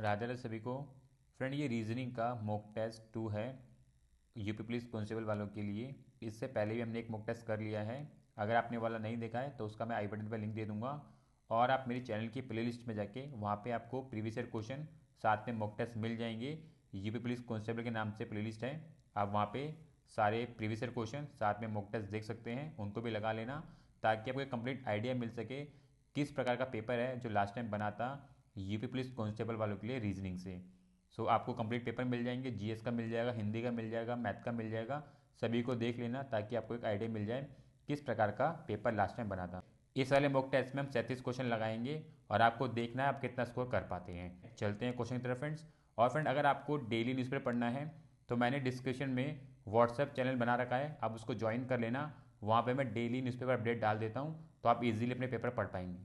राधे राधे सभी को। फ्रेंड, ये रीजनिंग का मॉक टेस्ट 2 है यूपी पुलिस कांस्टेबल वालों के लिए। इससे पहले भी हमने एक मॉक टेस्ट कर लिया है। अगर आपने वाला नहीं देखा है तो उसका मैं आई बटन पर लिंक दे दूंगा, और आप मेरे चैनल की प्लेलिस्ट में जाके वहाँ पे आपको प्रीवियस ईयर क्वेश्चन साथ में मॉक टेस्ट मिल जाएंगे। यूपी पुलिस कांस्टेबल के नाम से प्लेलिस्ट है, आप वहाँ पे सारे प्रीवियस ईयर क्वेश्चन साथ में मॉक टेस्ट देख सकते हैं, उनको भी लगा लेना ताकि आपको एक कंप्लीट आइडिया मिल सके किस प्रकार का पेपर है जो लास्ट टाइम बना था यूपी पुलिस कांस्टेबल वालों के लिए रीजनिंग से। सो आपको कंप्लीट पेपर मिल जाएंगे, जीएस का मिल जाएगा, हिंदी का मिल जाएगा, मैथ का मिल जाएगा। सभी को देख लेना ताकि आपको एक आइडिया मिल जाए किस प्रकार का पेपर लास्ट टाइम बना था। इस वाले मॉक टेस्ट में हम 37 क्वेश्चन लगाएंगे और आपको देखना है आप कितना स्कोर कर पाते हैं। चलते हैं क्वेश्चन की तरफ फ्रेंड्स। और फ्रेंड, अगर आपको डेली न्यूज़पेपर पढ़ना है तो मैंने डिस्क्रिप्शन में व्हाट्सएप चैनल बना रखा है, आप उसको ज्वाइन कर लेना। वहाँ पे मैं डेली न्यूज़पेपर अपडेट डाल देता हूँ तो आप इजीली अपने पेपर पढ़ पाएंगे।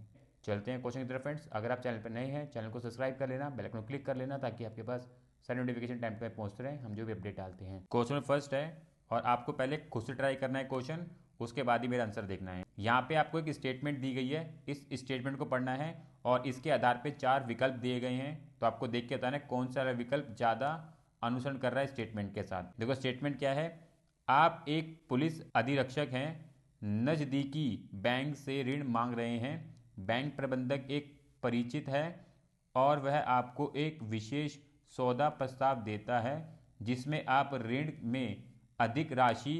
चलते हैं क्वेश्चन की तरफ फ्रेंड्स। अगर आप चैनल पर नए हैं, चैनल को सब्सक्राइब कर लेना, बेल आइकन को क्लिक कर लेना ताकि आपके पास सारे नोटिफिकेशन टाइम पे पहुंचते रहे हम जो भी अपडेट डालते हैं। क्वेश्चन फर्स्ट है और आपको पहले खुद से ट्राई करना है क्वेश्चन, उसके बाद ही मेरा आंसर देखना है। यहाँ पे आपको एक स्टेटमेंट दी गई है, इस स्टेटमेंट को पढ़ना है और इसके आधार पे 4 विकल्प दिए गए हैं, तो आपको देख के बताना है कौन सा विकल्प ज़्यादा अनुसरण कर रहा है स्टेटमेंट के साथ। देखो स्टेटमेंट क्या है। आप एक पुलिस अधिरक्षक हैं, नज़दीकी बैंक से ऋण मांग रहे हैं। बैंक प्रबंधक एक परिचित है और वह आपको एक विशेष सौदा प्रस्ताव देता है जिसमें आप ऋण में अधिक राशि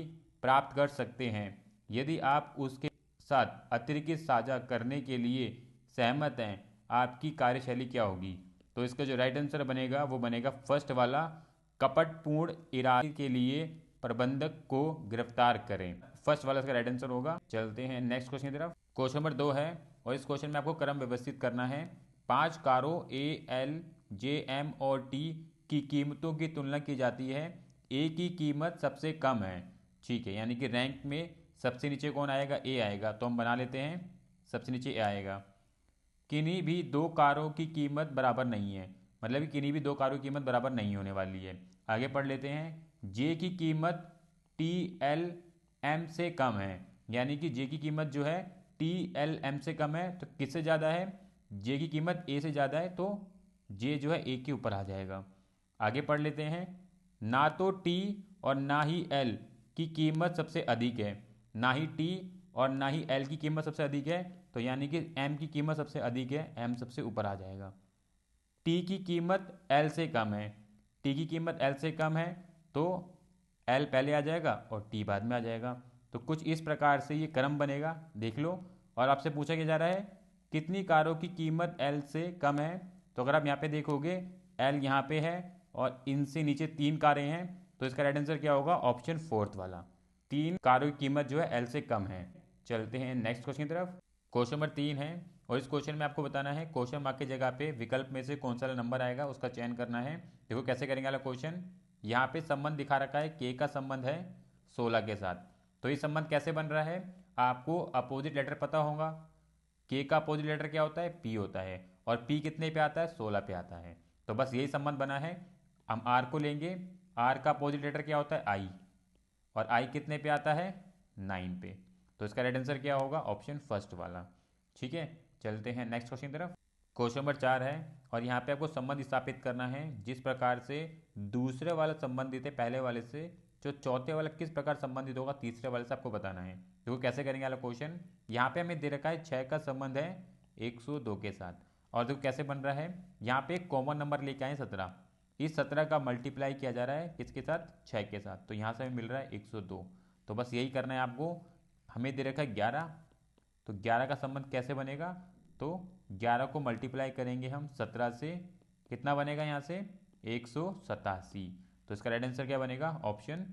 प्राप्त कर सकते हैं। यदि आप उसके साथ अतिरिक्त साझा करने के लिए सहमत हैं, आपकी कार्यशैली क्या होगी। तो इसका जो राइट आंसर बनेगा वो बनेगा फर्स्ट वाला, कपटपूर्ण इरादे के लिए प्रबंधक को गिरफ्तार करें। फर्स्ट वाला इसका राइट आंसर होगा। चलते हैं नेक्स्ट क्वेश्चन की तरफ। क्वेश्चन नंबर 2 है और इस क्वेश्चन में आपको क्रम व्यवस्थित करना है। 5 कारों ए, एल, जे, एम और टी की कीमतों की तुलना की जाती है। ए की कीमत सबसे कम है, ठीक है, यानी कि रैंक में सबसे नीचे कौन आएगा, ए आएगा, तो हम बना लेते हैं सबसे नीचे ए आएगा। किन्हीं भी दो कारों की कीमत बराबर नहीं है, मतलब कि किन्हीं भी दो कारों की कीमत बराबर नहीं होने वाली है। आगे पढ़ लेते हैं। जे की कीमत टी एल एम से कम है, यानी कि जे की कीमत जो है टी एल एम से कम है, तो किससे ज़्यादा है, जे की कीमत ए से ज़्यादा है, तो जे जो है ए के ऊपर आ जाएगा। आगे पढ़ लेते हैं। ना तो टी और ना ही एल की कीमत सबसे अधिक है, ना ही टी और ना ही एल की कीमत सबसे अधिक है, तो यानी कि एम की कीमत सबसे अधिक है, एम सबसे ऊपर आ जाएगा। टी की कीमत एल से कम है, टी की कीमत एल से कम है, तो एल पहले आ जाएगा और टी बाद में आ जाएगा। तो कुछ इस प्रकार से ये क्रम बनेगा, देख लो। और आपसे पूछा क्या जा रहा है, कितनी कारों की कीमत एल से कम है। तो अगर आप यहाँ पे देखोगे एल यहाँ पे है और इनसे नीचे 3 कारें हैं, तो इसका राइट आंसर क्या होगा, ऑप्शन फोर्थ वाला, 3 कारों की कीमत जो है एल से कम है। चलते हैं नेक्स्ट क्वेश्चन की तरफ। क्वेश्चन नंबर 3 है और इस क्वेश्चन में आपको बताना है क्वेश्चन मार्क की जगह पे विकल्प में से कौन सा नंबर आएगा उसका चयन करना है। देखो कैसे करेंगे वाला क्वेश्चन। यहाँ पे संबंध दिखा रखा है, के का संबंध है 16 के साथ। तो ये संबंध कैसे बन रहा है, आपको अपोजिट लेटर पता होगा। के का अपोजिट लेटर क्या होता है, पी होता है, और पी कितने पे आता है, 16 पे आता है। तो बस यही संबंध बना है। हम आर को लेंगे, आर का अपोजिट लेटर क्या होता है, आई, और आई कितने पे आता है, 9 पे। तो इसका राइट आंसर क्या होगा, ऑप्शन फर्स्ट वाला। ठीक है, चलते हैं नेक्स्ट क्वेश्चन की तरफ। क्वेश्चन नंबर 4 है और यहाँ पे आपको संबंध स्थापित करना है जिस प्रकार से दूसरे वाला संबंधित है पहले वाले से, जो चौथे वाला किस प्रकार संबंधित होगा तीसरे वाले से, आपको बताना है। देखो कैसे करेंगे वाला क्वेश्चन। यहाँ पे हमें दे रखा है 6 का संबंध है 102 के साथ, और देखो कैसे बन रहा है, यहाँ पे एक कॉमन नंबर लेके आए 17, इस 17 का मल्टीप्लाई किया जा रहा है किसके साथ, 6 के साथ, तो यहाँ से हमें मिल रहा है 102। तो बस यही करना है आपको। हमें दे रखा है 11, तो 11 का संबंध कैसे बनेगा, तो 11 को मल्टीप्लाई करेंगे हम 17 से, कितना बनेगा यहाँ से 187। तो इसका राइट आंसर क्या बनेगा, ऑप्शन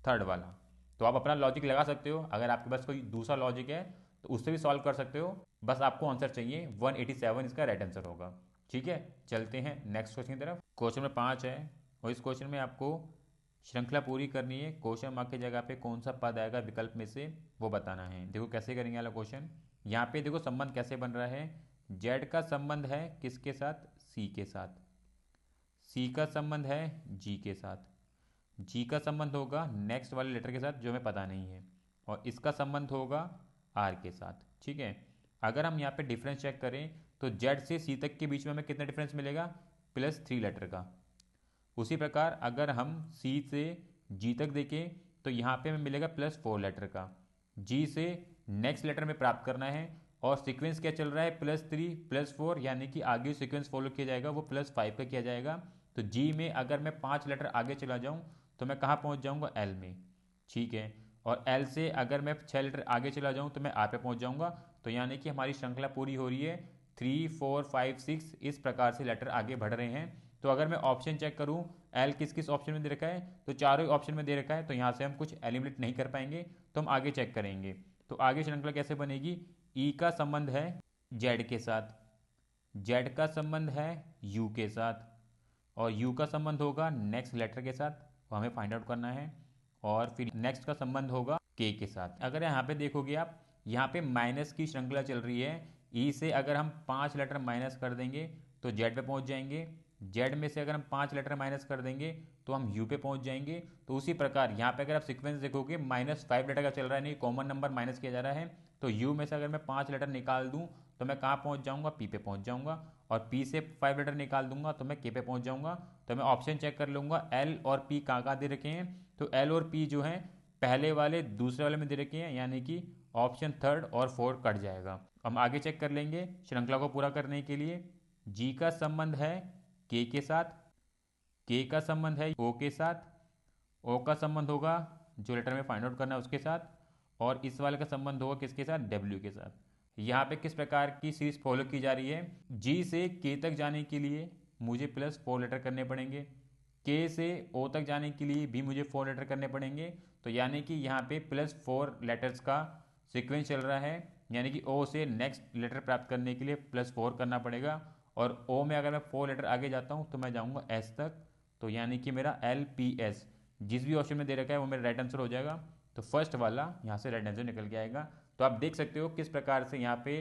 थर्ड वाला। तो आप अपना लॉजिक लगा सकते हो, अगर आपके पास कोई दूसरा लॉजिक है तो उससे भी सॉल्व कर सकते हो। बस आपको आंसर चाहिए 187, इसका राइट आंसर होगा। ठीक है, चलते हैं नेक्स्ट क्वेश्चन की तरफ। क्वेश्चन नंबर 5 है और इस क्वेश्चन में आपको श्रृंखला पूरी करनी है। क्वेश्चन मार्क की जगह पे कौन सा पद आएगा विकल्प में से वो बताना है। देखो कैसे करेंगे वाला क्वेश्चन। यहाँ पे देखो संबंध कैसे बन रहा है, जेड का संबंध है किसके साथ, सी के साथ, सी का संबंध है जी के साथ, जी का संबंध होगा नेक्स्ट वाले लेटर के साथ जो हमें पता नहीं है, और इसका संबंध होगा आर के साथ। ठीक है, अगर हम यहाँ पे डिफरेंस चेक करें तो जेड से सी तक के बीच में हमें कितना डिफरेंस मिलेगा, प्लस 3 लेटर का। उसी प्रकार अगर हम सी से जी तक देखें तो यहाँ पे हमें मिलेगा प्लस 4 लेटर का। जी से नेक्स्ट लेटर में प्राप्त करना है और सीक्वेंस क्या चल रहा है, +3 +4, यानी कि आगे सीक्वेंस फॉलो किया जाएगा वो +5 का किया जाएगा। तो जी में अगर मैं 5 लेटर आगे चला जाऊँ तो मैं कहाँ पहुँच जाऊँगा, एल में। ठीक है, और एल से अगर मैं 6 लेटर आगे चला जाऊँ तो मैं आर पे पहुँच जाऊँगा। तो यानी कि हमारी श्रृंखला पूरी हो रही है, 3 4 5 6 इस प्रकार से लेटर आगे बढ़ रहे हैं। तो अगर मैं ऑप्शन चेक करूँ, एल किस किस ऑप्शन में दे रखा है, तो चारों ही ऑप्शन में दे रखा है, तो यहाँ से हम कुछ एलिमिनेट नहीं कर पाएंगे, तो हम आगे चेक करेंगे। तो आगे श्रृंखला कैसे बनेगी, ई का संबंध है जेड के साथ, जेड का संबंध है यू के साथ, और यू का संबंध होगा नेक्स्ट लेटर के साथ, वो हमें फाइंड आउट करना है। और फिर नेक्स्ट का संबंध होगा के साथ। अगर यहाँ पे देखोगे आप, यहाँ पे माइनस की श्रृंखला चल रही है। ई से अगर हम 5 लेटर माइनस कर देंगे तो जेड पे पहुँच जाएंगे, जेड में से अगर हम 5 लेटर माइनस कर देंगे तो हम यू पे पहुँच जाएंगे। तो उसी प्रकार यहाँ पे अगर आप सीक्वेंस देखोगे, -5 लेटर का चल रहा है, नहीं कॉमन नंबर माइनस किया जा रहा है। तो यू में से अगर मैं 5 लेटर निकाल दूँ तो मैं कहाँ पहुँच जाऊँगा, पी पे पहुँच जाऊँगा, और पी से 5 लेटर निकाल दूंगा तो मैं के पे पहुँच जाऊँगा। तो मैं ऑप्शन चेक कर लूँगा, एल और पी कहाँ कहाँ दे रखे हैं, तो एल और पी जो हैं पहले वाले दूसरे वाले में दे रखे हैं, यानी कि ऑप्शन थर्ड और फोर्थ कट जाएगा। हम आगे चेक कर लेंगे श्रृंखला को पूरा करने के लिए। जी का संबंध है के साथ, के का संबंध है ओ के साथ, ओ का संबंध होगा जो लेटर में फाइंड आउट करना है उसके साथ, और इस वाले का संबंध होगा किसके साथ, डब्ल्यू के साथ। यहाँ पे किस प्रकार की सीरीज फॉलो की जा रही है, जी से के तक जाने के लिए मुझे +4 लेटर करने पड़ेंगे, के से ओ तक जाने के लिए भी मुझे 4 लेटर करने पड़ेंगे। तो यानी कि यहाँ पे +4 लेटर्स का सीक्वेंस चल रहा है, यानी कि ओ से नेक्स्ट लेटर प्राप्त करने के लिए +4 करना पड़ेगा। और ओ में अगर मैं 4 लेटर आगे जाता हूँ तो मैं जाऊँगा एस तक। तो यानी कि मेरा LPS जिस भी ऑप्शन में दे रखा है वो मेरा राइट आंसर हो जाएगा। तो फर्स्ट वाला यहाँ से राइट आंसर निकल के आएगा। तो आप देख सकते हो किस प्रकार से यहाँ पे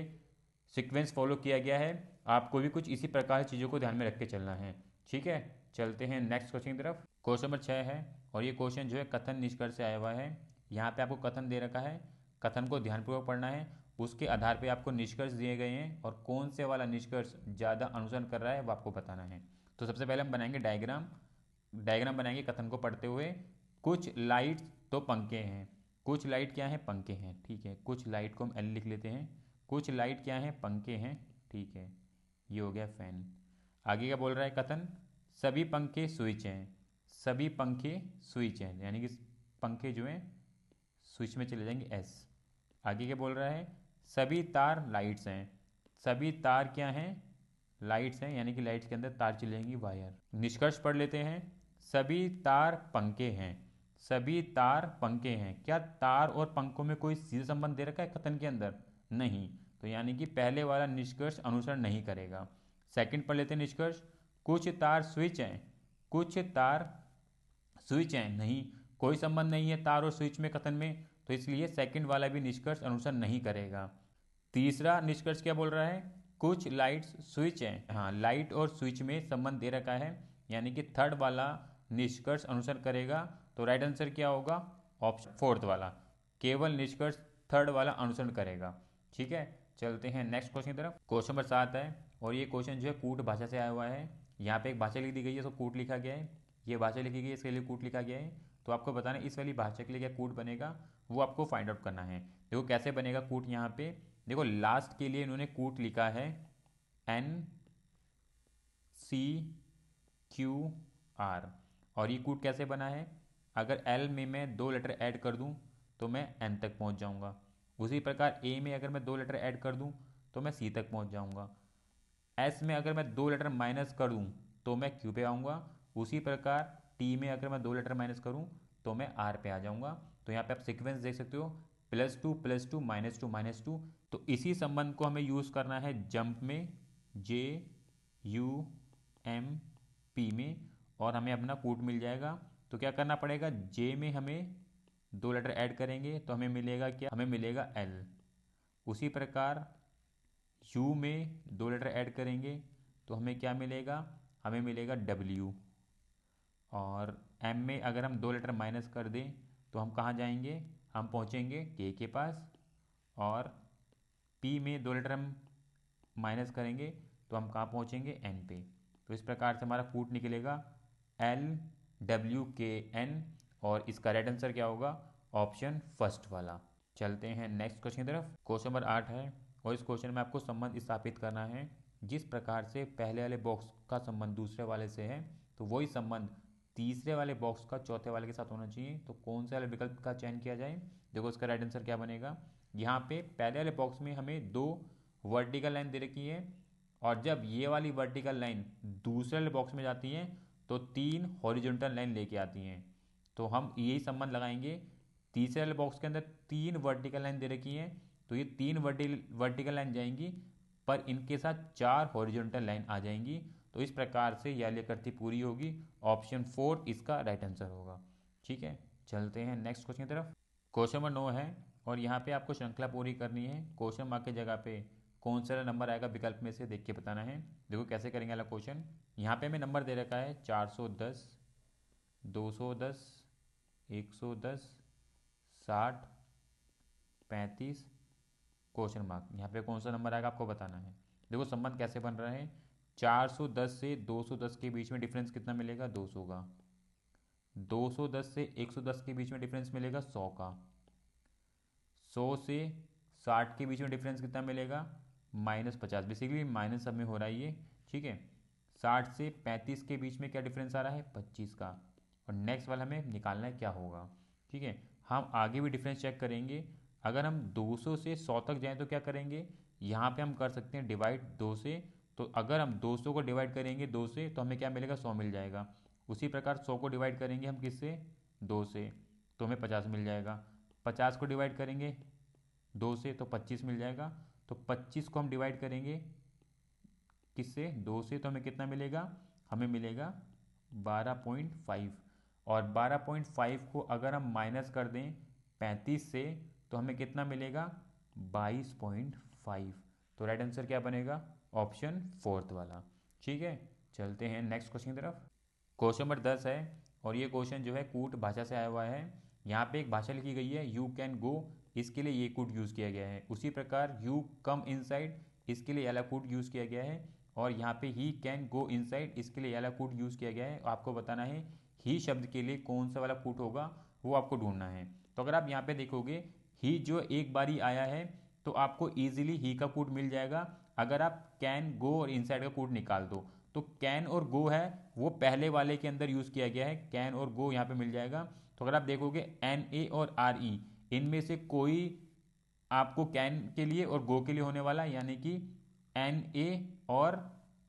सीक्वेंस फॉलो किया गया है। आपको भी कुछ इसी प्रकार की चीज़ों को ध्यान में रख के चलना है। ठीक है, चलते हैं नेक्स्ट क्वेश्चन की तरफ। क्वेश्चन नंबर 6 है और ये क्वेश्चन जो है कथन निष्कर्ष से आया हुआ है। यहाँ पे आपको कथन दे रखा है, कथन को ध्यानपूर्वक पढ़ना है, उसके आधार पे आपको निष्कर्ष दिए गए हैं और कौन से वाला निष्कर्ष ज़्यादा अनुसरण कर रहा है वो आपको बताना है। तो सबसे पहले हम बनाएंगे डायग्राम, डायग्राम बनाएंगे कथन को पढ़ते हुए। कुछ लाइट तो पंखे हैं, कुछ लाइट क्या है, पंखे हैं। ठीक है, कुछ लाइट को हम एल लिख लेते हैं, कुछ लाइट क्या है, पंखे हैं। ठीक है, ये हो गया फैन। आगे क्या बोल रहा है कथन, सभी पंखे स्विच हैं, सभी पंखे स्विच हैं, यानी कि पंखे जो हैं स्विच में चले जाएंगे एस। आगे क्या बोल रहा है, सभी तार लाइट्स हैं, सभी तार क्या हैं, लाइट्स हैं, यानी कि लाइट्स के अंदर तार चली जाएंगी वायर। निष्कर्ष पढ़ लेते हैं, सभी तार पंखे हैं, सभी तार पंखे हैं। क्या तार और पंखों में कोई सीधा संबंध दे रखा है कथन के अंदर, नहीं। तो यानी कि पहले वाला निष्कर्ष अनुसरण नहीं करेगा। सेकंड पढ़ लेते हैं निष्कर्ष, कुछ तार स्विच हैं, कुछ तार स्विच हैं, नहीं, कोई संबंध नहीं है तार और स्विच में कथन में, तो इसलिए सेकंड वाला भी निष्कर्ष अनुसरण नहीं करेगा। तीसरा निष्कर्ष क्या बोल रहा है, कुछ लाइट्स स्विच हैं, हाँ लाइट और स्विच में संबंध दे रखा है, यानी कि थर्ड वाला निष्कर्ष अनुसरण करेगा। तो राइट आंसर क्या होगा, ऑप्शन फोर्थ वाला, केवल निष्कर्ष थर्ड वाला अनुसरण करेगा। ठीक है, चलते हैं नेक्स्ट क्वेश्चन की तरफ। क्वेश्चन नंबर 7 है और ये क्वेश्चन जो है कूट भाषा से आया हुआ है। यहाँ पे एक भाषा लिख दी गई है, इसको कूट लिखा गया है, ये भाषा लिखी गई है, इसके लिए कूट लिखा गया है। तो आपको बताना इस वाली भाषा के लिए क्या कूट बनेगा, वो आपको फाइंड आउट करना है। देखो कैसे बनेगा कूट, यहाँ पे देखो लास्ट के लिए इन्होंने कूट लिखा है NCQR, और ये कूट कैसे बना है, अगर L में मैं 2 लेटर ऐड कर दूं तो मैं N तक पहुंच जाऊंगा। उसी प्रकार A में अगर मैं 2 लेटर ऐड कर दूं तो मैं C तक पहुंच जाऊंगा। S में अगर मैं 2 लेटर माइनस कर दूं तो मैं Q पे आऊँगा। उसी प्रकार T में अगर मैं 2 लेटर माइनस करूं तो मैं R पे आ जाऊंगा। तो यहाँ पे आप सीक्वेंस देख सकते हो, +2 +2 -2 -2। तो इसी संबंध को हमें यूज़ करना है जंप में, JUMP में, और हमें अपना कूट मिल जाएगा। तो क्या करना पड़ेगा, J में हमें 2 लेटर ऐड करेंगे तो हमें मिलेगा क्या, हमें मिलेगा L। उसी प्रकार U में 2 लेटर ऐड करेंगे तो हमें क्या मिलेगा, हमें मिलेगा W। और M में अगर हम 2 लेटर माइनस कर दें तो हम कहाँ जाएंगे, हम पहुँचेंगे K के पास। और P में 2 लेटर हम माइनस करेंगे तो हम कहाँ पहुँचेंगे, N पे। तो इस प्रकार से हमारा कूट निकलेगा LWKN, और इसका राइट आंसर क्या होगा? ऑप्शन फर्स्ट वाला। चलते हैं नेक्स्ट क्वेश्चन की तरफ। क्वेश्चन नंबर 8 है और इस क्वेश्चन में आपको संबंध स्थापित करना है। जिस प्रकार से पहले वाले बॉक्स का संबंध दूसरे वाले से है, तो वही संबंध तीसरे वाले बॉक्स का चौथे वाले के साथ होना चाहिए। तो कौन से वाले विकल्प का चयन किया जाए? देखो इसका राइट आंसर क्या बनेगा। यहाँ पे पहले वाले बॉक्स में हमें 2 वर्टिकल लाइन दे रखी है, और जब ये वाली वर्टिकल लाइन दूसरे वाले बॉक्स में जाती है तो 3 हॉरिजॉन्टल लाइन लेके आती हैं। तो हम यही संबंध लगाएंगे। तीसरे वाले बॉक्स के अंदर 3 वर्टिकल लाइन दे रखी हैं, तो ये 3 वर्टिकल लाइन जाएंगी, पर इनके साथ 4 हॉरिजॉन्टल लाइन आ जाएंगी। तो इस प्रकार से यह आकृति पूरी होगी। ऑप्शन 4 इसका राइट आंसर होगा। ठीक है, चलते हैं नेक्स्ट क्वेश्चन की तरफ। क्वेश्चन नंबर 9 है और यहाँ पे आपको श्रृंखला पूरी करनी है। क्वेश्चन मार्क की जगह पे कौन सा नंबर आएगा विकल्प में से देख के बताना है। देखो कैसे करेंगे वाला क्वेश्चन। यहाँ पे हमें नंबर दे रखा है 410, 210, 110, 60, 35, क्वेश्चन मार्क। यहाँ पे कौन सा नंबर आएगा आपको बताना है। देखो संबंध कैसे बन रहा है। 410 से 210 के बीच में डिफरेंस कितना मिलेगा? 200 का। 210 से 110 के बीच में डिफरेंस मिलेगा 100 का। 100 से 60 के बीच में डिफरेंस कितना मिलेगा? -50। बेसिकली माइनस सब में हो रहा है ये। ठीक है, 60 से 35 के बीच में क्या डिफरेंस आ रहा है? 25 का। और नेक्स्ट वाला हमें निकालना है क्या होगा। ठीक है, हम आगे भी डिफरेंस चेक करेंगे। अगर हम 200 से 100 तक जाएँ तो क्या करेंगे? यहाँ पे हम कर सकते हैं डिवाइड 2 से। तो अगर हम 200 को डिवाइड करेंगे 2 से तो हमें क्या मिलेगा? 100 मिल जाएगा। उसी प्रकार 100 को डिवाइड करेंगे हम किससे? 2 से, तो हमें 50 मिल जाएगा। 50 को डिवाइड करेंगे 2 से तो 25 मिल जाएगा। तो 25 को हम डिवाइड करेंगे किससे? 2 से, तो हमें कितना मिलेगा? हमें मिलेगा 12.5। और 12.5 को अगर हम माइनस कर दें 35 से तो हमें कितना मिलेगा? 22.5। तो राइट आंसर क्या बनेगा? ऑप्शन फोर्थ वाला। ठीक है, चलते हैं नेक्स्ट क्वेश्चन की तरफ। क्वेश्चन नंबर 10 है और ये क्वेश्चन जो है कूट भाषा से आया हुआ है। यहाँ पे एक भाषा लिखी गई है यू कैन गो, इसके लिए ये कूट यूज़ किया गया है। उसी प्रकार यू कम इनसाइड, इसके लिए वाला कूट यूज़ किया गया है। और यहाँ पे ही कैन गो इनसाइड, इसके लिए वाला कूट यूज़ किया गया है। आपको बताना है ही शब्द के लिए कौन सा वाला कूट होगा, वो आपको ढूंढना है। तो अगर आप यहाँ पे देखोगे ही जो एक बारी आया है तो आपको ईजिली ही का कूट मिल जाएगा। अगर आप कैन गो और इनसाइड का कूट निकाल दो तो कैन और गो है वो पहले वाले के अंदर यूज़ किया गया है। कैन और गो यहाँ पे मिल जाएगा। तो अगर आप देखोगे NA और RE, इनमें से कोई आपको कैन के लिए और गो के लिए होने वाला है, यानी कि NA और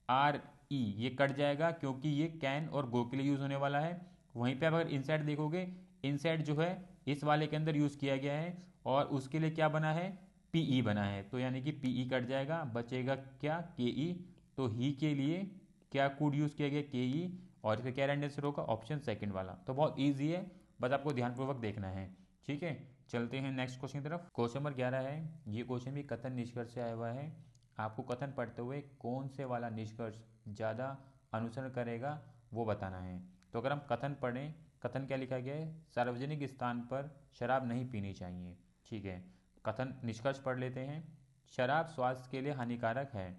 RE ये कट जाएगा क्योंकि ये कैन और गो के लिए यूज़ होने वाला है। वहीं पे अगर इनसाइड देखोगे, इनसाइड जो है इस वाले के अंदर यूज़ किया गया है और उसके लिए क्या बना है? PE बना है। तो यानी कि PE कट जाएगा, बचेगा क्या? KE। तो ही के लिए क्या कोड यूज़ किया गया? KE। और इसका क्या राइट आंसर होगा? ऑप्शन सेकंड वाला। तो बहुत ईजी है, बस आपको ध्यानपूर्वक देखना है। ठीक है, चलते हैं नेक्स्ट क्वेश्चन की तरफ। क्वेश्चन नंबर 11 है। ये क्वेश्चन भी कथन निष्कर्ष से आया हुआ है। आपको कथन पढ़ते हुए कौन से वाला निष्कर्ष ज़्यादा अनुसरण करेगा वो बताना है। तो अगर हम कथन पढ़ें, कथन क्या लिखा गया है? सार्वजनिक स्थान पर शराब नहीं पीनी चाहिए। ठीक है, कथन निष्कर्ष पढ़ लेते हैं। शराब स्वास्थ्य के लिए हानिकारक है।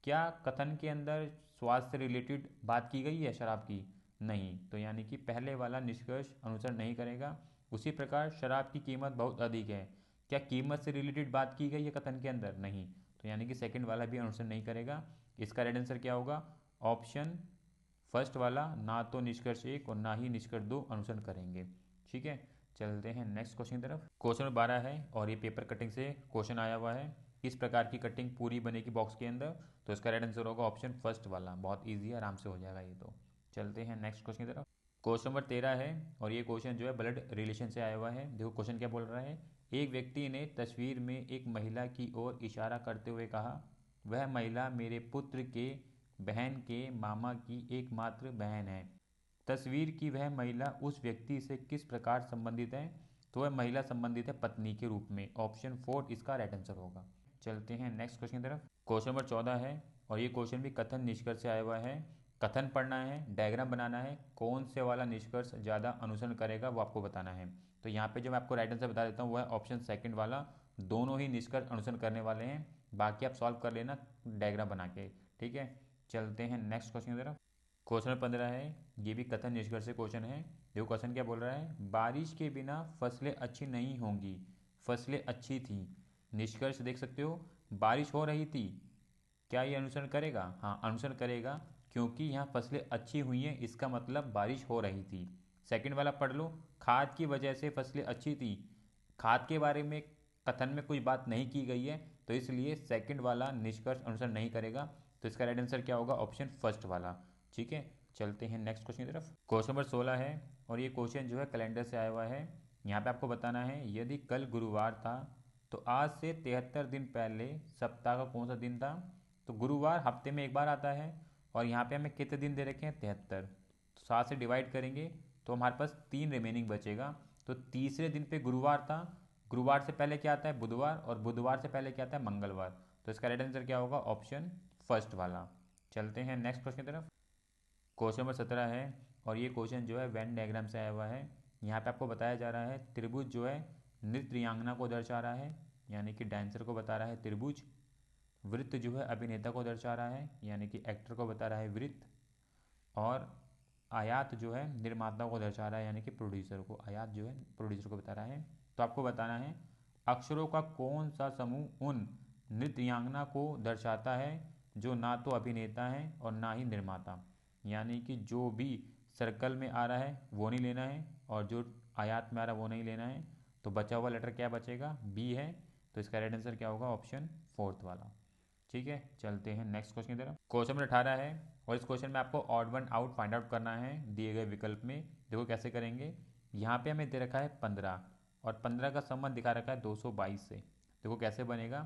क्या कथन के अंदर स्वास्थ्य से रिलेटेड बात की गई है शराब की? नहीं। तो यानी कि पहले वाला निष्कर्ष अनुसरण नहीं करेगा। उसी प्रकार शराब की कीमत बहुत अधिक है। क्या कीमत से रिलेटेड बात की गई है कथन के अंदर? नहीं। तो यानी कि सेकंड वाला भी अनुसरण नहीं करेगा। इसका राइट आंसर क्या होगा? ऑप्शन फर्स्ट वाला, ना तो निष्कर्ष 1 और ना ही निष्कर्ष 2 अनुसरण करेंगे। ठीक है, चलते हैं नेक्स्ट क्वेश्चन की तरफ। क्वेश्चन नंबर 12 है और ये पेपर कटिंग से क्वेश्चन आया हुआ है। किस प्रकार की कटिंग पूरी बनेगी बॉक्स के अंदर? तो इसका राइट आंसर होगा ऑप्शन फर्स्ट वाला। बहुत ईजी है, आराम से हो जाएगा ये तो। चलते हैं नेक्स्ट क्वेश्चन की तरफ। क्वेश्चन नंबर 13 है और ये क्वेश्चन जो है ब्लड रिलेशन से आया हुआ है। देखो क्वेश्चन क्या बोल रहा है। एक व्यक्ति ने तस्वीर में एक महिला की ओर इशारा करते हुए कहा, वह महिला मेरे पुत्र के बहन के मामा की एकमात्र बहन है। तस्वीर की वह महिला उस व्यक्ति से किस प्रकार संबंधित है? तो वह महिला संबंधित है पत्नी के रूप में। ऑप्शन 4 इसका राइट आंसर होगा। चलते हैं नेक्स्ट क्वेश्चन की तरफ। क्वेश्चन नंबर 14 है और ये क्वेश्चन भी कथन निष्कर्ष से आया हुआ है। कथन पढ़ना है, डायग्राम बनाना है, कौन से वाला निष्कर्ष ज़्यादा अनुसरण करेगा वो आपको बताना है। तो यहाँ पे जो मैं आपको राइट आंसर बता देता हूँ वो है ऑप्शन सेकंड वाला। दोनों ही निष्कर्ष अनुसरण करने वाले हैं। बाकी आप सॉल्व कर लेना डायग्राम बना के। ठीक है, चलते हैं नेक्स्ट क्वेश्चन की तरफ। क्वेश्चन 15 है, ये भी कथन निष्कर्ष से क्वेश्चन है। देखो क्वेश्चन क्या बोल रहा है, बारिश के बिना फसलें अच्छी नहीं होंगी, फसलें अच्छी थी। निष्कर्ष देख सकते हो, बारिश हो रही थी, क्या ये अनुसरण करेगा? हाँ अनुसरण करेगा, क्योंकि यहाँ फसलें अच्छी हुई हैं, इसका मतलब बारिश हो रही थी। सेकंड वाला पढ़ लो, खाद की वजह से फसलें अच्छी थी। खाद के बारे में कथन में कोई बात नहीं की गई है, तो इसलिए सेकंड वाला निष्कर्ष अनुसरण नहीं करेगा। तो इसका राइट आंसर क्या होगा? ऑप्शन फर्स्ट वाला। ठीक है, चलते हैं नेक्स्ट क्वेश्चन की तरफ। क्वेश्चन नंबर 16 है, और ये क्वेश्चन जो है कैलेंडर से आया हुआ है। यहाँ पे आपको बताना है, यदि कल गुरुवार था तो आज से 73 दिन पहले सप्ताह का कौन सा दिन था? तो गुरुवार हफ्ते में एक बार आता है, और यहाँ पे हमें कितने दिन दे रखे हैं? 73। तो 7 से डिवाइड करेंगे तो हमारे पास 3 रिमेनिंग बचेगा। तो तीसरे दिन पे गुरुवार था, गुरुवार से पहले क्या आता है? बुधवार, और बुधवार से पहले क्या आता है? मंगलवार। तो इसका राइट आंसर क्या होगा? ऑप्शन फर्स्ट वाला। चलते हैं नेक्स्ट क्वेश्चन की तरफ। क्वेश्चन नंबर 17 है, और ये क्वेश्चन जो है वेन डायग्राम से आया हुआ है। यहाँ पे आपको बताया जा रहा है, त्रिभुज जो है नृत्यांगना को दर्शा रहा है, यानी कि डांसर को बता रहा है त्रिभुज। वृत्त जो है अभिनेता को दर्शा रहा है, यानी कि एक्टर को बता रहा है वृत्त। और आयात जो है निर्माता को दर्शा रहा है, यानी कि प्रोड्यूसर को। आयात जो है प्रोड्यूसर को बता रहा है। तो आपको बताना है, अक्षरों का कौन सा समूह उन नृत्यांगना को दर्शाता है जो ना तो अभिनेता है और ना ही निर्माता। यानी कि जो भी सर्कल में आ रहा है वो नहीं लेना है, और जो आयात में आ रहा है वो नहीं लेना है। तो बचा हुआ लेटर क्या बचेगा? बी है। तो इसका राइट आंसर क्या होगा? ऑप्शन फोर्थ वाला। ठीक है, चलते हैं नेक्स्ट क्वेश्चन की तरफ। क्वेश्चन नंबर 18 है, और इस क्वेश्चन में आपको odd one out find out करना है दिए गए विकल्प में। देखो कैसे करेंगे। यहाँ पे हमें दे रखा है 15, और 15 का संबंध दिखा रखा है 222 से। देखो कैसे बनेगा।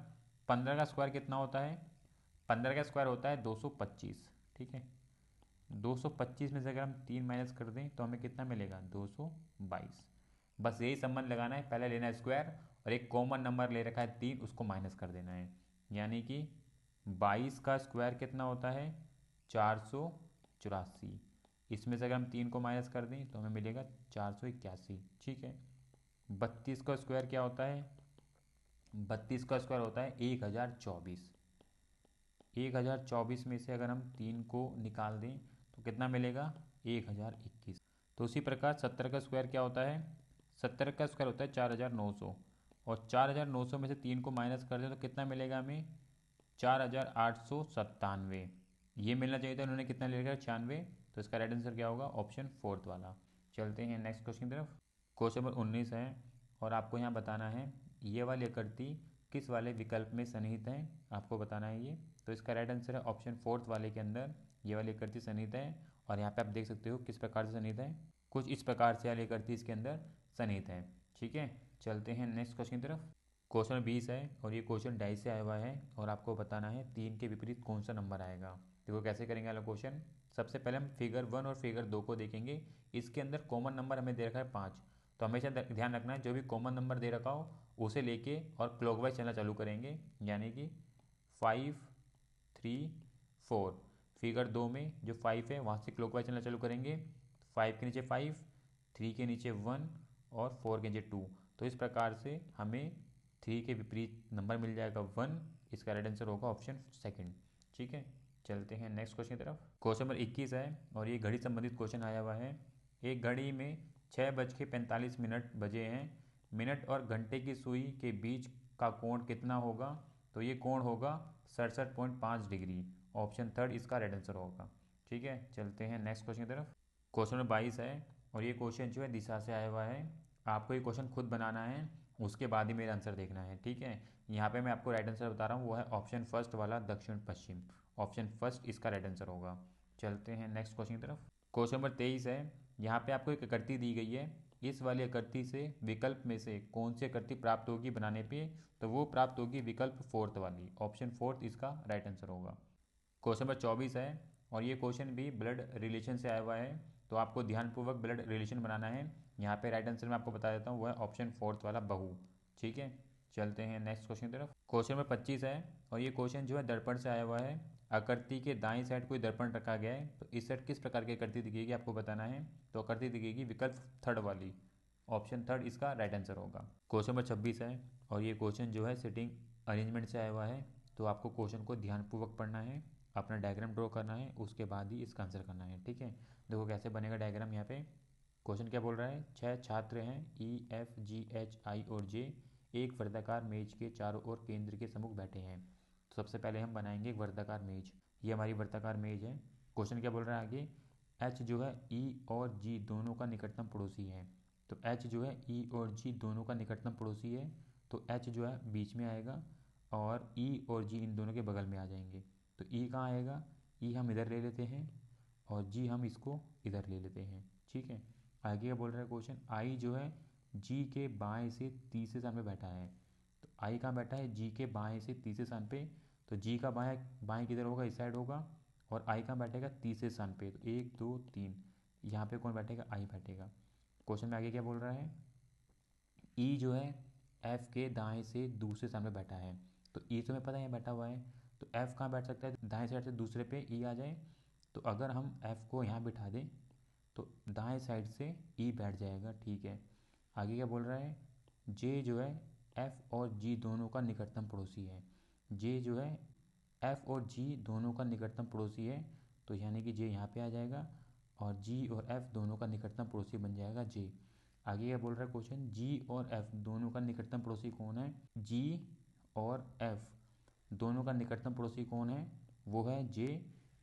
15 का स्क्वायर कितना होता है? 15 का स्क्वायर होता है 225। ठीक है, 225 में से अगर हम 3 माइनस कर दें तो हमें कितना मिलेगा? 222। बस यही संबंध लगाना है, पहले लेना है स्क्वायर, और एक कॉमन नंबर ले रखा है 3, उसको माइनस कर देना है। यानी कि 22 का स्क्वायर कितना होता है? 484। इसमें से अगर हम 3 को माइनस कर दें तो हमें मिलेगा 481। ठीक है, 32 का स्क्वायर क्या होता है? 32 का स्क्वायर होता है 1024। 1024 में से अगर हम 3 को निकाल दें तो कितना मिलेगा? 1021। तो उसी प्रकार 70 का स्क्वायर क्या होता है? 70 का स्क्वायर होता है 4900, और 4900 में से 3 को माइनस कर दें तो कितना मिलेगा हमें? 4897। ये मिलना चाहिए था, उन्होंने कितना ले लिया? 96। तो इसका राइट आंसर क्या होगा? ऑप्शन फोर्थ वाला। चलते हैं नेक्स्ट क्वेश्चन की तरफ। क्वेश्चन नंबर 19 है, और आपको यहाँ बताना है ये वाली आकृति किस वाले विकल्प में सन्निहित है, आपको बताना है ये। तो इसका राइट आंसर है ऑप्शन फोर्थ वाले के अंदर ये वाली आकृति सन्निहित है। और यहाँ पे आप देख सकते हो किस प्रकार से सन्निहित है, कुछ इस प्रकार से वाली आकृति इसके अंदर सन्निहित है। ठीक है, चलते हैं नेक्स्ट क्वेश्चन की तरफ। क्वेश्चन 20 है, और ये क्वेश्चन डाई से आया हुआ है, और आपको बताना है 3 के विपरीत कौन सा नंबर आएगा। देखो कैसे करेंगे वाला क्वेश्चन। सबसे पहले हम फिगर 1 और फिगर 2 को देखेंगे। इसके अंदर कॉमन नंबर हमें दे रखा है 5। तो हमेशा ध्यान रखना है, जो भी कॉमन नंबर दे रखा हो उसे लेके और क्लॉकवाइज चलना चालू करेंगे। यानी कि 5 3 4। फिगर 2 में जो 5 है वहाँ से क्लॉकवाइज चलना चालू करेंगे। 5 के नीचे 5, 3 के नीचे 1, और 4 के नीचे 2। तो इस प्रकार से हमें 3 के विपरीत नंबर मिल जाएगा 1। इसका राइट आंसर होगा ऑप्शन सेकंड। ठीक है, चलते हैं नेक्स्ट क्वेश्चन की तरफ। क्वेश्चन नंबर 21 है, और ये घड़ी संबंधित क्वेश्चन आया हुआ है। एक घड़ी में 6:45 बजे हैं। मिनट और घंटे की सुई के बीच का कोण कितना होगा? तो ये कोण होगा 67.5 डिग्री। ऑप्शन थर्ड इसका राइट आंसर होगा। ठीक है, चलते हैं नेक्स्ट क्वेश्चन की तरफ। क्वेश्चन नंबर 22 है, और ये क्वेश्चन जो है दिशा से आया हुआ है। आपको ये क्वेश्चन खुद बनाना है, उसके बाद ही मेरा आंसर देखना है। ठीक है, यहाँ पे मैं आपको राइट आंसर बता रहा हूँ, वो है ऑप्शन फर्स्ट वाला दक्षिण पश्चिम। ऑप्शन फर्स्ट इसका राइट आंसर होगा। चलते हैं नेक्स्ट क्वेश्चन की तरफ। क्वेश्चन नंबर 23 है, यहाँ पे आपको एक आकृति दी गई है। इस वाली आकृति से विकल्प में से कौन सी आकृति प्राप्त होगी बनाने पे? तो वो प्राप्त होगी विकल्प फोर्थ वाली। ऑप्शन फोर्थ इसका राइट आंसर होगा। क्वेश्चन नंबर 24 है, और ये क्वेश्चन भी ब्लड रिलेशन से आया हुआ है। तो आपको ध्यानपूर्वक ब्लड रिलेशन बनाना है। यहाँ पे राइट आंसर मैं आपको बता देता हूँ, वो है ऑप्शन फोर्थ वाला बहू। ठीक है, चलते हैं नेक्स्ट क्वेश्चन की तरफ। क्वेश्चन नंबर 25 है, और ये क्वेश्चन जो है दर्पण से आया हुआ है। आकृति के दाईं साइड कोई दर्पण रखा गया है, तो इस साइड किस प्रकार की आकृति दिखेगी आपको बताना है। तो आकृति दिखेगी विकल्प थर्ड वाली। ऑप्शन थर्ड इसका राइट आंसर होगा। क्वेश्चन नंबर 26 है, और ये क्वेश्चन जो है सिटिंग अरेंजमेंट से आया हुआ है। तो आपको क्वेश्चन को ध्यानपूर्वक पढ़ना है, अपना डायग्राम ड्रॉ करना है, उसके बाद ही इसका आंसर करना है। ठीक है, देखो कैसे बनेगा डायग्राम। यहाँ पे क्वेश्चन क्या बोल रहा है, 6 छात्र हैं EFGHI और J एक वर्गाकार मेज के चारों ओर केंद्र के सम्मुख बैठे हैं। तो सबसे पहले हम बनाएंगे एक वर्गाकार मेज। ये हमारी वर्गाकार मेज है। क्वेश्चन क्या बोल रहा है आगे, H जो है E और G दोनों का निकटतम पड़ोसी है। तो H जो है E और G दोनों का निकटतम पड़ोसी है, तो H जो है बीच में आएगा और E और G इन दोनों के बगल में आ जाएंगे। तो E कहाँ आएगा, E हम इधर ले लेते हैं और G हम इसको इधर ले लेते हैं। ठीक है, आगे क्या बोल रहा है क्वेश्चन, I जो है G के बाएं से तीसरे स्थान पे बैठा है। तो I कहाँ बैठा है, G के बाएं से तीसरे स्थान पे। तो G का बाएं बाएं किधर होगा, इस साइड होगा। और I कहाँ बैठेगा, तीसरे स्थान पे। तो 1 2 3, यहाँ पे कौन बैठेगा, I बैठेगा। क्वेश्चन में आगे क्या बोल रहा है, E जो है F के दाएं से दूसरे स्थान पे बैठा है। तो E तो हमें पता है बैठा हुआ है, तो F कहाँ बैठ सकता है, दाएं साइड से दूसरे पे E आ जाए। तो अगर हम F को यहाँ बिठा दें तो दाएं साइड से E बैठ जाएगा। ठीक है, आगे क्या बोल रहा है, J जो है F और G दोनों का निकटतम पड़ोसी है। J जो है F और G दोनों का निकटतम पड़ोसी है, तो यानी कि J यहाँ पे आ जाएगा और G और F दोनों का निकटतम पड़ोसी बन जाएगा J। आगे क्या बोल रहा है क्वेश्चन, G और F दोनों का निकटतम पड़ोसी कौन है, G और F दोनों का निकटतम पड़ोसी कौन है, वो है J।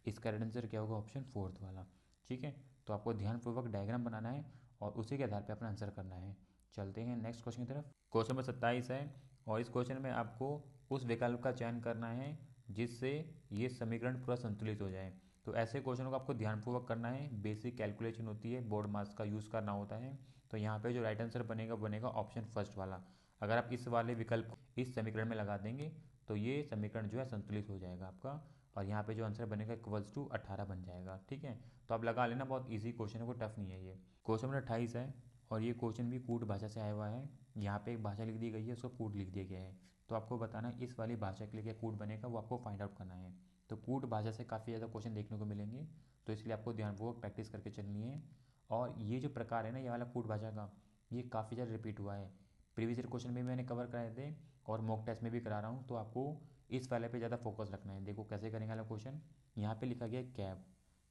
इसका राइट आंसर क्या होगा, ऑप्शन फोर्थ वाला। ठीक है, तो आपको ध्यानपूर्वक डायग्राम बनाना है और उसी के आधार पर अपना आंसर करना है। चलते हैं नेक्स्ट क्वेश्चन की तरफ। क्वेश्चन नंबर 27 है और इस क्वेश्चन में आपको उस विकल्प का चयन करना है जिससे ये समीकरण पूरा संतुलित हो जाए। तो ऐसे क्वेश्चनों को आपको ध्यानपूर्वक करना है, बेसिक कैलकुलेशन होती है, बोर्ड मार्क्स का यूज़ करना होता है। तो यहाँ पे जो राइट आंसर बनेगा बनेगा ऑप्शन फर्स्ट वाला। अगर आप इस वाले विकल्प इस समीकरण में लगा देंगे तो ये समीकरण जो है संतुलित हो जाएगा आपका, और यहाँ पे जो आंसर बनेगा इक्वल्स टू 18 बन जाएगा। ठीक है, तो आप लगा लेना, बहुत ईजी क्वेश्चन है, कोई टफ नहीं है ये। क्वेश्चन नंबर 28 है और ये क्वेश्चन भी कूट भाषा से आया हुआ है। यहाँ पे एक भाषा लिख दी गई है, उसको कूट लिख दिया गया है। तो आपको बताना है इस वाली भाषा के लिए क्या कूट बनेगा, वो आपको फाइंड आउट करना है। तो कूट भाषा से काफ़ी ज़्यादा क्वेश्चन देखने को मिलेंगे, तो इसलिए आपको ध्यानपूर्वक प्रैक्टिस करके चलनी है। और ये जो प्रकार है ना, ये वाला कूट भाषा का, ये काफ़ी ज़्यादा रिपीट हुआ है। प्रीवियस ईयर क्वेश्चन में मैंने कवर कराए थे और मॉक टेस्ट में भी करा रहा हूँ, तो आपको इस वाले पे ज़्यादा फोकस रखना है। देखो कैसे करेंगे वाला क्वेश्चन, यहाँ पे लिखा गया कैब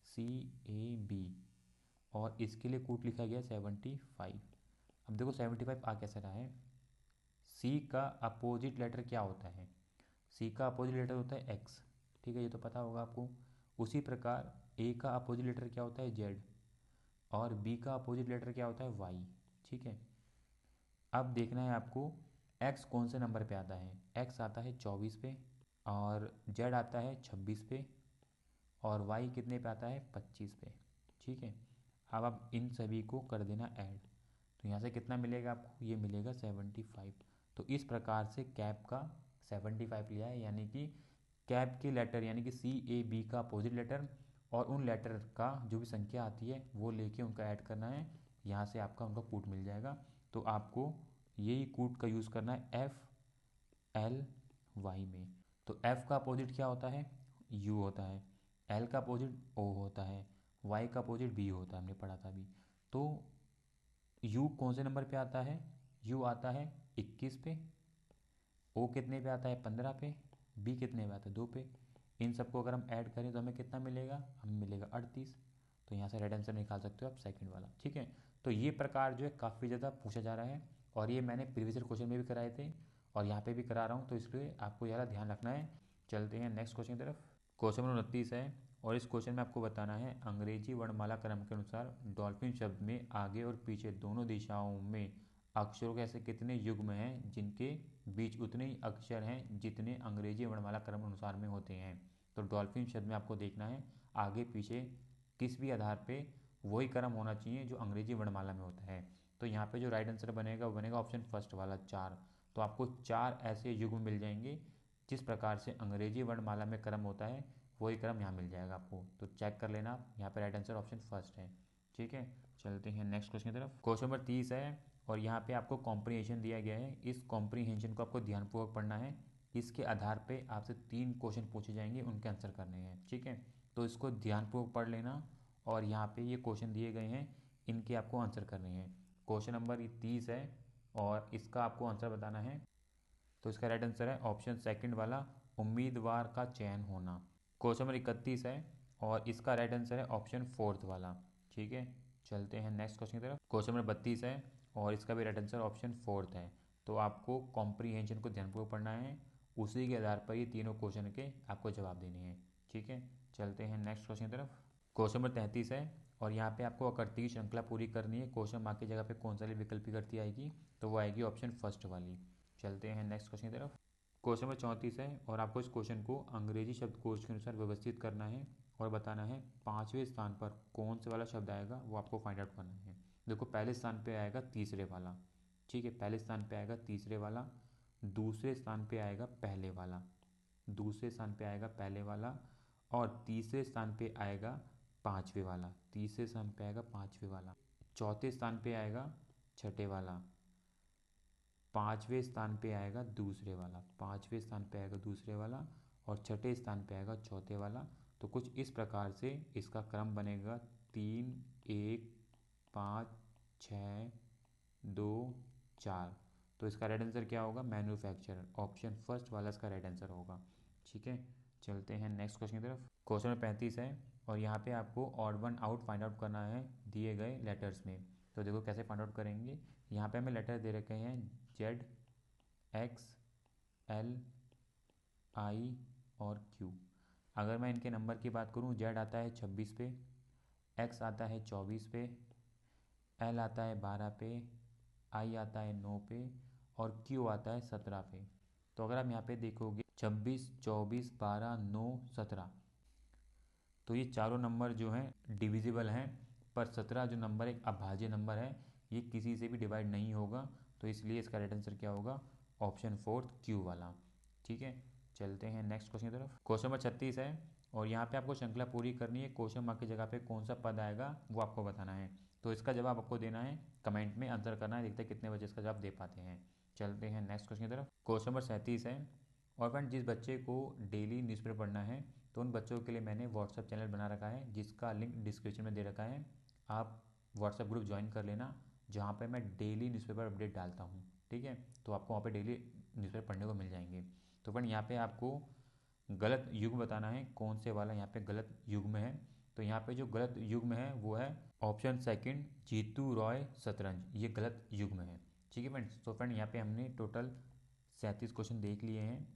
CAB और इसके लिए कूट लिखा गया 75। अब देखो 75 आ कैसे रहा है, सी का अपोजिट लेटर क्या होता है, सी का अपोजिट लेटर होता है एक्स। ठीक है, ये तो पता होगा आपको। उसी प्रकार ए का अपोजिट लेटर क्या होता है जेड, और बी का अपोजिट लेटर क्या होता है वाई। ठीक है, अब देखना है आपको एक्स कौन से नंबर पे आता है। एक्स आता है 24 पे, और जेड आता है 26 पे, और वाई कितने पे आता है 25 पे। ठीक है, अब आप इन सभी को कर देना ऐड, तो यहाँ से कितना मिलेगा आपको, ये मिलेगा 75। तो इस प्रकार से कैप का 75 लिया है, यानी कि कैप के लेटर यानी कि CAB का अपोजिट लेटर और उन लेटर का जो भी संख्या आती है वो लेके उनका ऐड करना है। यहाँ से आपका उनका कूट मिल जाएगा। तो आपको यही कूट का यूज़ करना है FLY में। तो F का अपोजिट क्या होता है, U होता है। L का अपोजिट O होता है। Y का अपोजिट B होता है, हमने पढ़ा था अभी। तो U कौन से नंबर पे आता है, U आता है 21 पे, O कितने पे आता है 15 पे, B कितने पे आता है 2 पे। इन सबको अगर हम ऐड करें तो हमें कितना मिलेगा, हमें मिलेगा 38। तो यहाँ से राइट आंसर निकाल सकते हो आप सेकंड वाला। ठीक है, तो ये प्रकार जो है काफ़ी ज़्यादा पूछा जा रहा है और ये मैंने प्रीवियस ईयर क्वेश्चन में भी कराए थे और यहाँ पे भी करा रहा हूँ, तो इसलिए आपको ज़्यादा ध्यान रखना है। चलते हैं नेक्स्ट क्वेश्चन की तरफ। क्वेश्चन नंबर 29 है और इस क्वेश्चन में आपको बताना है अंग्रेजी वर्णमाला क्रम के अनुसार डॉल्फिन शब्द में आगे और पीछे दोनों दिशाओं में अक्षरों के ऐसे कितने युग्म हैं जिनके बीच उतने ही अक्षर हैं जितने अंग्रेजी वर्णमाला क्रम अनुसार में होते हैं। तो डॉल्फिन शब्द में आपको देखना है आगे पीछे किस भी आधार पे वही क्रम होना चाहिए जो अंग्रेजी वर्णमाला में होता है। तो यहाँ पे जो राइट आंसर बनेगा वो बनेगा ऑप्शन फर्स्ट वाला 4। तो आपको 4 ऐसे युग्म मिल जाएंगे जिस प्रकार से अंग्रेजी वर्णमाला में क्रम होता है वही क्रम यहाँ मिल जाएगा आपको। तो चेक कर लेना आप, यहाँ पे राइट आंसर ऑप्शन फर्स्ट है। ठीक है, चलते हैं नेक्स्ट क्वेश्चन की तरफ। क्वेश्चन नंबर 30 है और यहाँ पे आपको कॉम्प्रीहेंशन दिया गया है। इस कॉम्प्रीहेंशन को आपको ध्यानपूर्वक पढ़ना है। इसके आधार पे आपसे 3 क्वेश्चन पूछे जाएंगे, उनके आंसर करने हैं। ठीक है, तो इसको ध्यानपूर्वक पढ़ लेना और यहाँ पे ये क्वेश्चन दिए गए हैं, इनके आपको आंसर करने हैं। क्वेश्चन नंबर 30 है और इसका आपको आंसर बताना है। तो इसका राइट आंसर है ऑप्शन सेकंड वाला, उम्मीदवार का चयन होना। क्वेश्चन नंबर 31 है और इसका राइट आंसर है ऑप्शन फोर्थ वाला। ठीक है, चलते हैं नेक्स्ट क्वेश्चन की तरफ। क्वेश्चन नंबर 32 है और इसका भी राइट आंसर ऑप्शन फोर्थ है। तो आपको कॉम्प्रीहेंशन को ध्यानपूर्वक पढ़ना है, उसी के आधार पर ये तीनों क्वेश्चन के आपको जवाब देने हैं। ठीक है, चलते हैं नेक्स्ट क्वेश्चन की तरफ। क्वेश्चन नंबर 33 है और यहाँ पे आपको आकृति की श्रृंखला पूरी करनी है। क्वेश्चन मार्क की जगह पे कौन सा विकल्प की आकृति आएगी, तो वो आएगी ऑप्शन फर्स्ट वाली। चलते हैं नेक्स्ट क्वेश्चन की तरफ। क्वेश्चन नंबर 34 है और आपको इस क्वेश्चन को अंग्रेजी शब्दकोश के अनुसार व्यवस्थित करना है और बताना है पाँचवें स्थान पर कौन से वाला शब्द आएगा, वो आपको फाइंड आउट करना है। देखो, पहले स्थान पे आएगा तीसरे वाला। ठीक है, पहले स्थान पे आएगा तीसरे वाला, दूसरे स्थान पे आएगा पहले वाला, दूसरे स्थान पे आएगा पहले वाला, और तीसरे स्थान पे आएगा पाँचवें वाला, तीसरे स्थान पे आएगा पाँचवें वाला, चौथे स्थान पे आएगा छठे वाला, पाँचवें स्थान पे आएगा दूसरे वाला, पाँचवें स्थान पे आएगा दूसरे वाला, और छठे स्थान पे आएगा चौथे वाला। तो कुछ इस प्रकार से इसका क्रम बनेगा 3, 1, 5, 6, 2, 4। तो इसका राइट आंसर क्या होगा, मैन्युफैक्चरर, ऑप्शन फर्स्ट वाला इसका राइट आंसर होगा। ठीक है, चलते हैं नेक्स्ट क्वेश्चन की तरफ। क्वेश्चन नंबर 35 है और यहाँ पे आपको odd one out find out करना है दिए गए लेटर्स में। तो देखो कैसे फाइंड आउट करेंगे। यहाँ पे हमें लेटर दे रखे हैं जेड, एक्स, एल, आई और क्यू। अगर मैं इनके नंबर की बात करूँ, जेड आता है 26 पे, एक्स आता है 24 पे, एल आता है 12 पे, आई आता है 9 पे, और क्यू आता है 17 पे। तो अगर आप यहाँ पे देखोगे 26, 24, 12, 9, 17, तो ये चारों नंबर जो हैं डिविजिबल हैं, पर 17 जो नंबर एक अभाज्य नंबर है, ये किसी से भी डिवाइड नहीं होगा। तो इसलिए इसका राइट आंसर क्या होगा, ऑप्शन फोर्थ क्यू वाला। ठीक है, चलते हैं नेक्स्ट क्वेश्चन की तरफ। क्वेश्चन नंबर 36 है और यहाँ पे आपको श्रृंखला पूरी करनी है। क्वेश्चन मार्क की जगह पे कौन सा पद आएगा वो आपको बताना है। तो इसका जवाब आपको देना है, कमेंट में आंसर करना है, देखते हैं कितने बच्चे इसका जवाब दे पाते हैं। चलते हैं नेक्स्ट क्वेश्चन की तरफ। क्वेश्चन नंबर 37 है और फ्रेंड, जिस बच्चे को डेली न्यूज़पेपर पढ़ना है तो उन बच्चों के लिए मैंने व्हाट्सएप चैनल बना रखा है, जिसका लिंक डिस्क्रिप्शन में दे रखा है। आप व्हाट्सएप ग्रुप ज्वाइन कर लेना, जहाँ पे मैं डेली न्यूज़पेपर अपडेट डालता हूँ। ठीक है, तो आपको वहाँ पे डेली न्यूज़पेपर पढ़ने को मिल जाएंगे। तो फ्रेंड, यहाँ पे आपको गलत युग्म बताना है, कौन से वाला यहाँ पे गलत युग्म है। तो यहाँ पे जो गलत युग्म है वो है ऑप्शन सेकंड, जीतू रॉय शतरंज, ये गलत युग्म है। ठीक है फ्रेंड्स, तो फ्रेंड यहाँ पे हमने टोटल 37 क्वेश्चन देख लिए हैं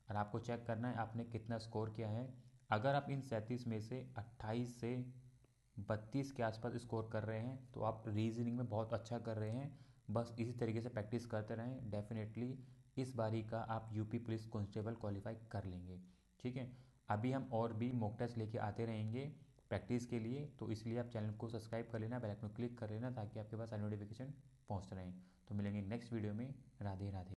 और आपको चेक करना है आपने कितना स्कोर किया है। अगर आप इन 37 में से 28 से 32 के आसपास स्कोर कर रहे हैं तो आप रीजनिंग में बहुत अच्छा कर रहे हैं। बस इसी तरीके से प्रैक्टिस करते रहें, डेफिनेटली इस बारी का आप यूपी पुलिस कांस्टेबल क्वालिफाई कर लेंगे। ठीक है, अभी हम और भी मॉक टेस्ट लेके आते रहेंगे प्रैक्टिस के लिए, तो इसलिए आप चैनल को सब्सक्राइब कर लेना, बेल आइकन को क्लिक कर लेना, ताकि आपके पास नोटिफिकेशन पहुंचते रहें। तो मिलेंगे नेक्स्ट वीडियो में। राधे राधे।